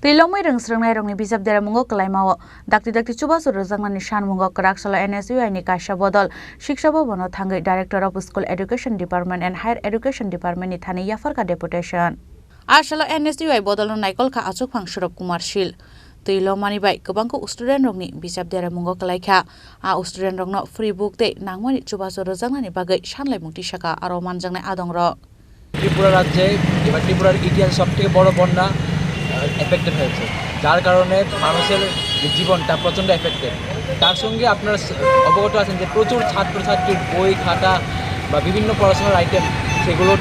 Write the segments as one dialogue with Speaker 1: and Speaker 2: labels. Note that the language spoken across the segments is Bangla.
Speaker 1: Tilomai rengsrengnai rongni bijab dera mungo kalaimao dakti chubasu rojangnani shan mungo Kraksalo NSUI ni Kaisa Bodol Shiksha Bhavano Thangwi Director of School Education Department and Higher Education Department ni thani Yapharkha Deputation. Asalo NSUI Bodol naikolkha achukphang Surab Kumar Shil. Tilomani bai gobangko student rongni bijab dera mungo kalaikha a student rongno free book de nangmani chubasu rojangnani bagai shanlai mukti saka aro manjangnai adongro.
Speaker 2: Tripura রাজ্যে এবার ত্রিপুরার ইতিহাসে সবথেকে বড় বন্যা এফেক্টেড হয়েছে, যার কারণে মানুষের যে জীবনটা প্রচণ্ড এফেক্টেড। তার সঙ্গে আপনারা অবগত আছেন যে প্রচুর ছাত্রছাত্রীর বই খাতা বা বিভিন্ন পড়াশোনার আইটেম সেগুলো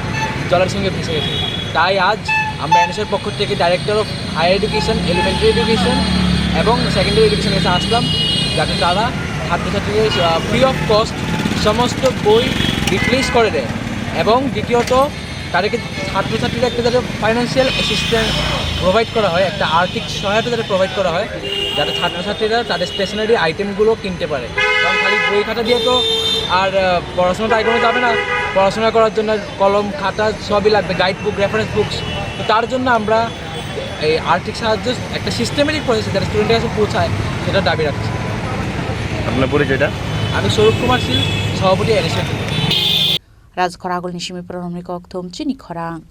Speaker 2: জলের সঙ্গে ভেসে গেছে। তাই আজ আমরা এনএসএর পক্ষ থেকে director of higher education, elementary education এবং সেকেন্ডারি এডুকেশনের কাছে আসলাম, যাতে তারা ছাত্রছাত্রীদের ফ্রি অফ কস্ট সমস্ত বই রিপ্লেস করে দেয় এবং দ্বিতীয়ত তাদেরকে ছাত্রছাত্রীরা একটা যাতে ফাইন্যান্সিয়াল অ্যাসিস্ট্যান্স প্রোভাইড করা হয়, একটা আর্থিক সহায়তা যাতে প্রোভাইড করা হয়, যাতে ছাত্রছাত্রীরা তাদের স্টেশনারি আইটেমগুলো কিনতে পারে। কারণ খালি বই খাতা দিয়ে তো আর পড়াশোনাটা এগোনো যাবে না, পড়াশোনা করার জন্য কলম খাতা সবই লাগবে, গাইড বুক, রেফারেন্স বুকস। তো তার জন্য আমরা এই আর্থিক সাহায্য একটা সিস্টেমেটিক প্রসেস যাতে স্টুডেন্টের কাছে পৌঁছায় সেটা দাবি রাখছি।
Speaker 3: আপনার পরিচয়টা?
Speaker 2: আমি স্বরূপ কুমার শীল, সভাপতি NSUI।
Speaker 1: Khorang Chini Khorang